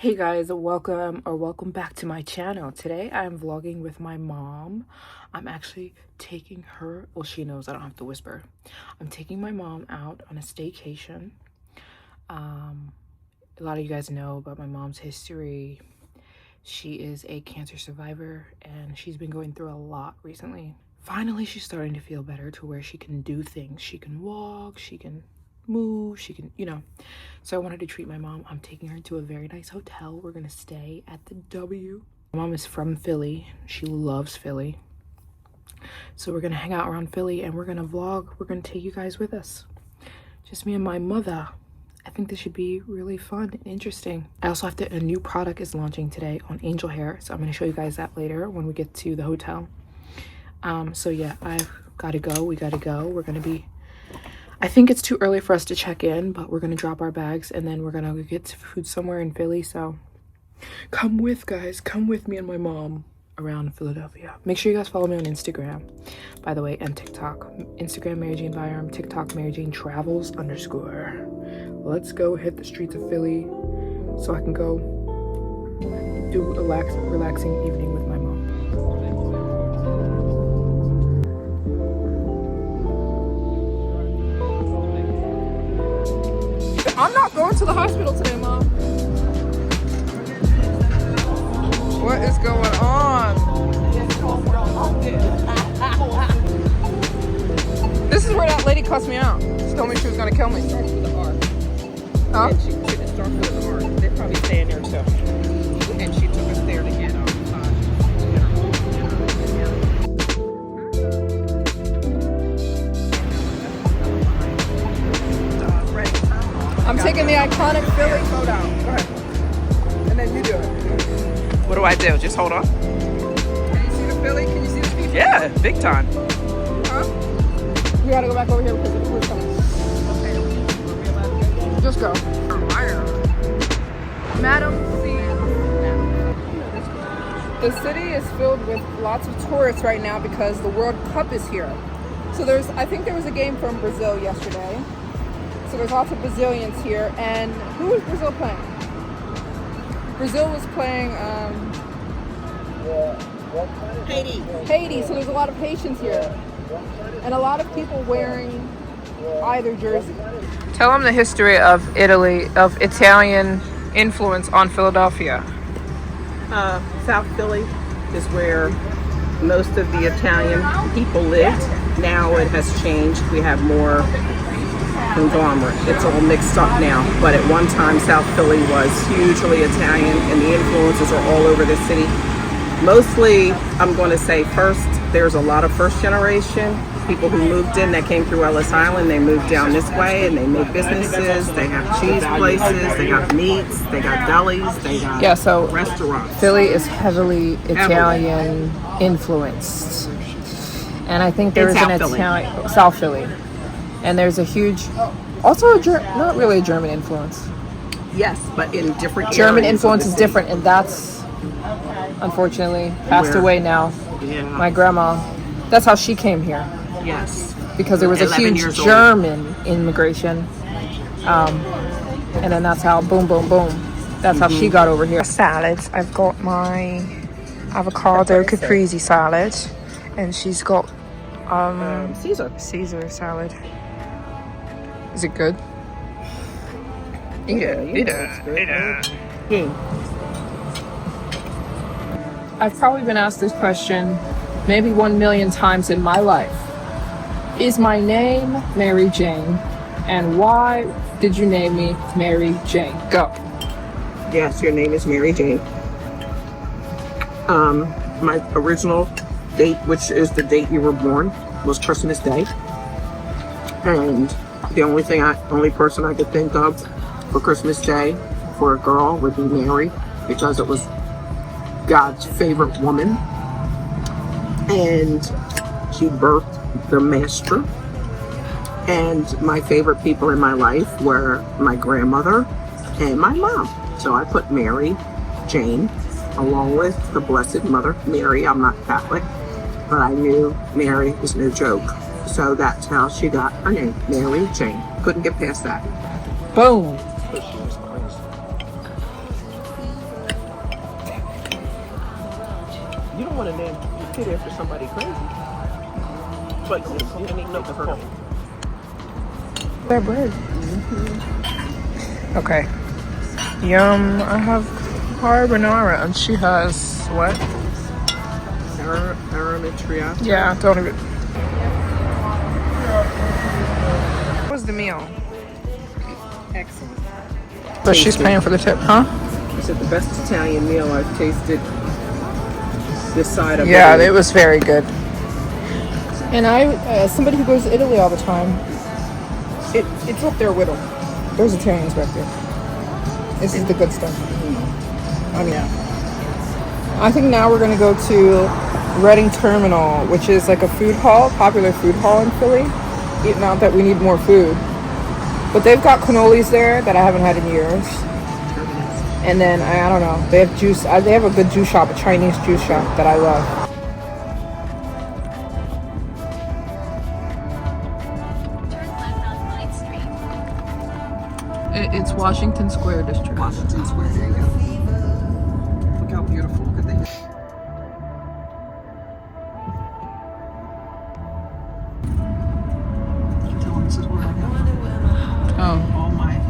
Hey guys, welcome back to my channel. Today I'm vlogging with my mom. I'm actually taking her, well, she knows I don't have to whisper. I'm taking my mom out on a staycation. A lot of you guys know about my mom's history. She is a cancer survivor and she's been going through a lot recently. Finally, she's starting to feel better to where she can do things. She can walk, she can move, she can, so I wanted to treat my mom. I'm taking her to a very nice hotel. We're gonna stay at the W. My mom is from Philly. She loves Philly, so we're gonna hang out around Philly and we're gonna vlog. We're gonna take you guys with us, just me and my mother. I think this should be really fun and interesting. I also have to, a new product is launching today on angel hair, so I'm gonna show you guys that later when we get to the hotel. So yeah, I've gotta go. We gotta go. We're gonna be, I think it's too early for us to check in, but we're gonna drop our bags and then we're gonna go get food somewhere in Philly. So come with, guys, come with me and my mom around Philadelphia. Make sure you guys follow me on Instagram, by the way, and TikTok. Instagram Mary Jane Byram, TikTok Mary Jane Travels _. Let's go hit the streets of Philly so I can go do a relaxing evening with my mom. I'm not going to the hospital today, Mom. What is going on? This is where that lady cussed me out. She told me she was going to kill me. Starts with the R. Huh? And she starts with an R. They're probably staying there too. And she took us there to get I'm taking the iconic Philly photo. Go ahead. And then you do it. What do I do? Just hold on? Can you see the Philly? Can you see the people? Yeah, big time. Huh? We gotta go back over here because the food's coming. Just go. Madam, the city is filled with lots of tourists right now because the World Cup is here. So I think there was a game from Brazil yesterday. So there's lots of Brazilians here. And who was Brazil playing? Brazil was playing Haiti. So there's a lot of Haitians here. And a lot of people wearing either jersey. Tell them the history of Italy, of Italian influence on Philadelphia. South Philly is where most of the Italian people lived. Now it has changed. We have more conglomerate. It's all mixed up now. But at one time, South Philly was hugely Italian, and the influences are all over the city. Mostly, I'm going to say first, there's a lot of first generation people who moved in that came through Ellis Island. They moved down this way and they make businesses. They have cheese places, they got meats, they got delis, they got restaurants. Philly is heavily Italian influenced. And I think there is an Italian, South Philly. And there's a huge, also not really a German influence. Yes, but in different German areas influence of is the city. different, and that's unfortunately passed away now. Yeah. My grandma, that's how she came here. Yes. Because there was a 11 huge years old. German immigration. And then that's how, boom, boom, boom. That's how she got over here. Salads. I've got my avocado caprese salad. And she's got Caesar salad. Is it good? Eat it. I've probably been asked this question maybe 1 million times in my life. Is my name Mary Jane? And why did you name me Mary Jane? Go. Yes, your name is Mary Jane. My original date, which is the date you were born, was Christmas Day. And the only person I could think of for Christmas Day for a girl would be Mary, because it was God's favorite woman. And she birthed the master. And my favorite people in my life were my grandmother and my mom. So I put Mary Jane along with the Blessed Mother Mary. I'm not Catholic, but I knew Mary was no joke. So that's how she got her name, Mary Jane. Couldn't get past that. Boom. want to name a kid after somebody crazy. But you need no hurt. That bread. Okay. Yum. I have carbonara, and she has what? Arametriata. Yeah, don't even. What was the meal? Excellent. But she's paying for the tip, huh? She said the best Italian meal I've tasted this side of Yeah, Italy. it was very good. And I, as somebody who goes to Italy all the time, it's up there with them. There's Italians back there. This is the good stuff. I mean, I think now we're gonna go to Reading Terminal, which is like a food hall, popular food hall in Philly. Not that we need more food, but they've got cannolis there that I haven't had in years. And then I don't know, they have juice. They have a good juice shop, a Chinese juice shop that I love. It's Washington Square District. Washington Square. There you go. Look how beautiful. Look at this. Tell them this is where I got Oh,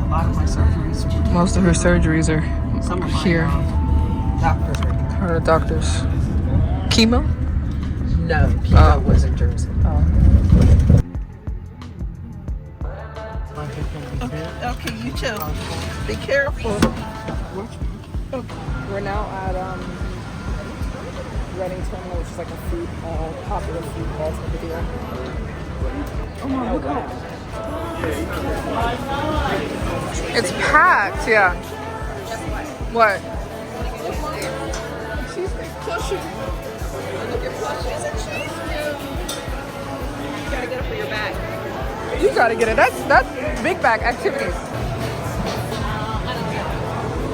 a lot of my surgeries. most of her surgeries are Some of my here. doctors are. Her doctors. Chemo? No, chemo was in Jersey. Oh. Okay, you too. Be careful. We're now at Reading Terminal, which is like a food hall, popular food hall type of deal. Oh my god. It's packed, yeah. What? She's pushing. Look at plushies and shit. You gotta get it for your back. You gotta get it. That's big bag activities. I'm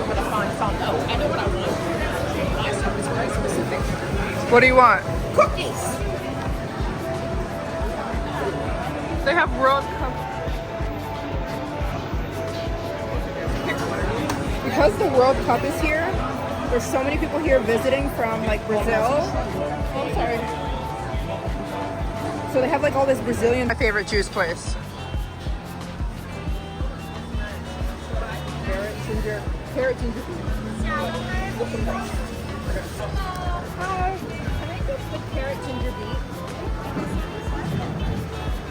gonna find some. Oh, I know what I want. My stuff is very specific. What do you want? Cookies. They have World Cup. Because the World Cup is here, there's so many people here visiting from like Brazil. Oh, I'm sorry. So they have like all this Brazilian. My favorite juice place. Carrot ginger beer. Hi. Can I get the carrot ginger beet?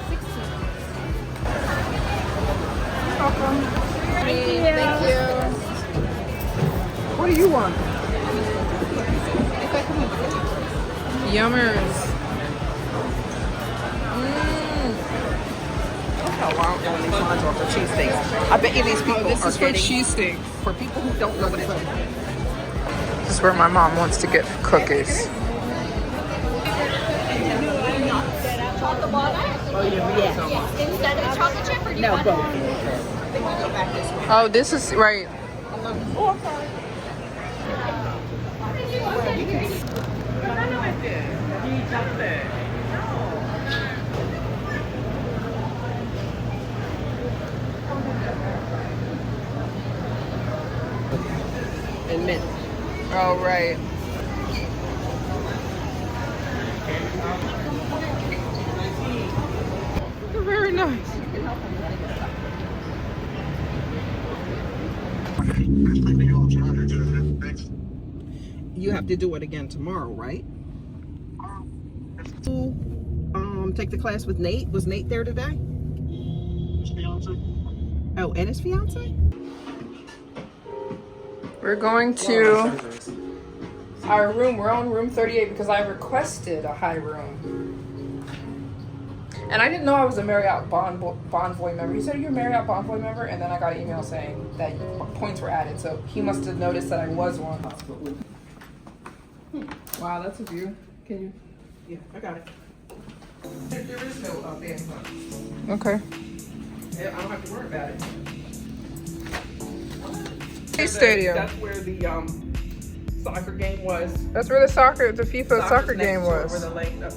16. Welcome. Thank you. What do you want? Yummers. How long are these lines off for cheesesteaks? I bet you these people This are is for getting cheesesteak. for people who don't know what it is. This is where my mom wants to get cookies. Instead of chocolate chip, or do you want both. Oh, this is right. And mint. Oh, right. They're very nice. You have to do it again tomorrow, right? Take the class with Nate. Was Nate there today? His fiance. Oh, and his fiance? We're going to our room. We're on room 38 because I requested a high room. And I didn't know I was a Marriott Bonvoy member. He said, you're a Marriott Bonvoy member? And then I got an email saying that points were added. So he must have noticed that I was one. Wow, that's a view. Can you? Yeah, I got it. There is no band fund. Okay. I don't have to worry about it. Stadium. That's where the soccer game was. That's where the FIFA soccer game was. Where the lake, the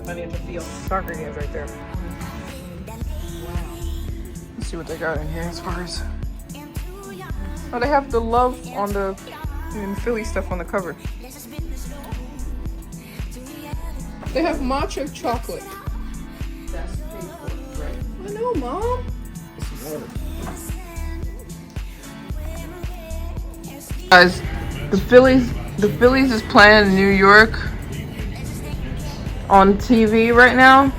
financial field. Soccer game's right there. Let's see what they got in here as far as. Oh, they have the love on the Philly stuff on the cover. They have matcha chocolate. That's painful, right? I know, Mom. Guys, the Phillies is playing in New York on TV right now,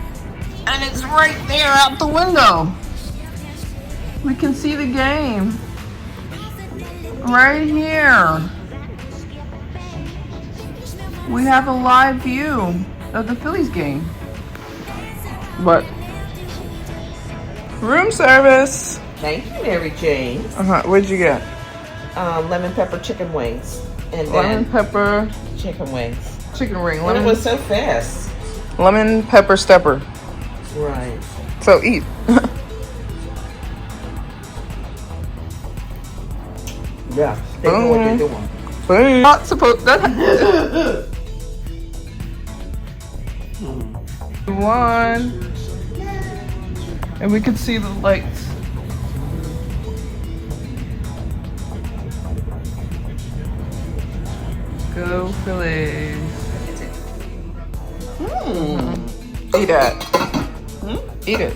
and it's right there out the window. We can see the game right here. We have a live view of the Phillies game. But room service. Thank you, Mary Jane. What'd you get? Lemon pepper chicken wings. And Lemon then pepper chicken wings. chicken wing. But it was so fast. Lemon pepper stepper. Right. So eat. Yeah. They know what they're doing. Boom. Not supposed that. One. And we can see the lights. Go Phillies. Eat it. Eat it.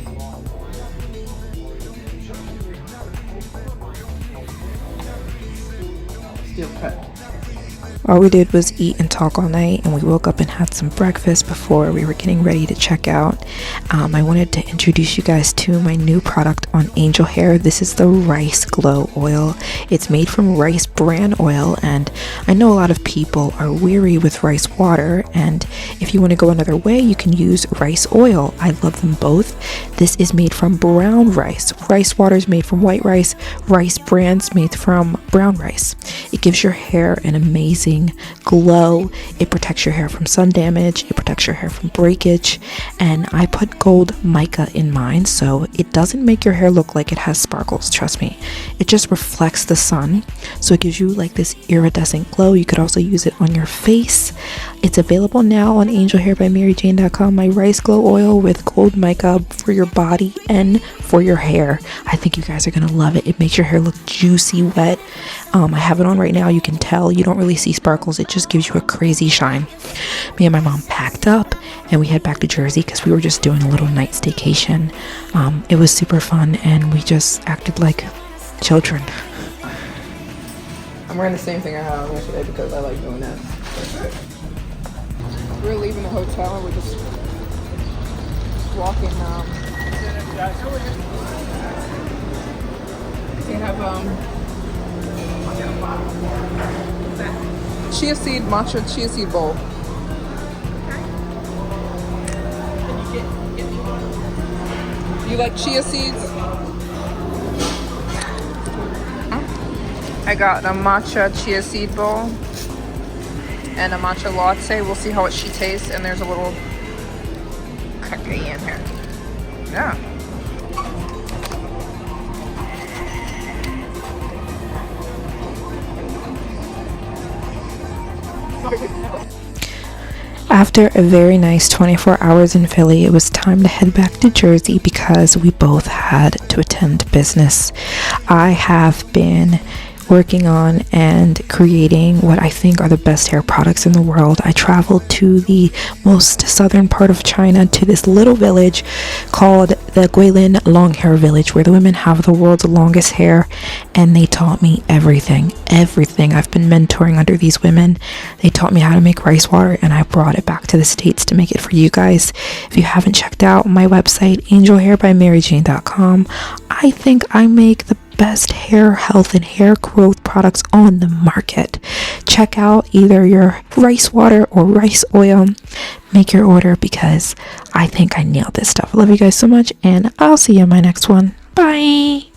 Steel cut. All we did was eat and talk all night, and we woke up and had some breakfast before we were getting ready to check out. I wanted to introduce you guys to my new product on Angel Hair. This is the Rice Glow Oil. It's made from rice bran oil, and I know a lot of people are weary with rice water, and if you want to go another way, you can use rice oil. I love them both. This is made from brown rice. Rice water is made from white rice. Rice bran's made from brown rice. It gives your hair an amazing glow. It protects your hair from sun damage. It protects your hair from breakage. And I put gold mica in mine, so it doesn't make your hair look like it has sparkles. Trust me. It just reflects the sun, so it gives you like this iridescent glow. You could also use it on your face. It's available now on angelhairbymaryjane.com. My rice glow oil with gold mica for your body and for your hair. I think you guys are gonna love it. It makes your hair look juicy wet. I have it on right now. You can tell you don't really see sparkles. It just gives you a crazy shine. Me and my mom packed up and we head back to Jersey because we were just doing a little night staycation. It was super fun and we just acted like children. I'm wearing the same thing I had on yesterday because I like doing that. We're leaving the hotel and we're just walking. They have matcha chia seed bowl. You like chia seeds? I got a matcha chia seed bowl and a matcha latte. We'll see how she tastes. And there's a little cookie in here. Yeah. After a very nice 24 hours in Philly, it was time to head back to Jersey because we both had to attend business. I have been working on and creating what I think are the best hair products in the world. I traveled to the most southern part of China, to this little village called the Guilin Long Hair Village, where the women have the world's longest hair, and they taught me everything. I've been mentoring under these women. They taught me how to make rice water, and I brought it back to the States to make it for you guys. If you haven't checked out my website, angelhairbymaryjane.com, I think I make the best hair health and hair growth products on the market. Check out either your rice water or rice oil. Make your order because I think I nailed this stuff. I love you guys so much, and I'll see you in my next one. Bye.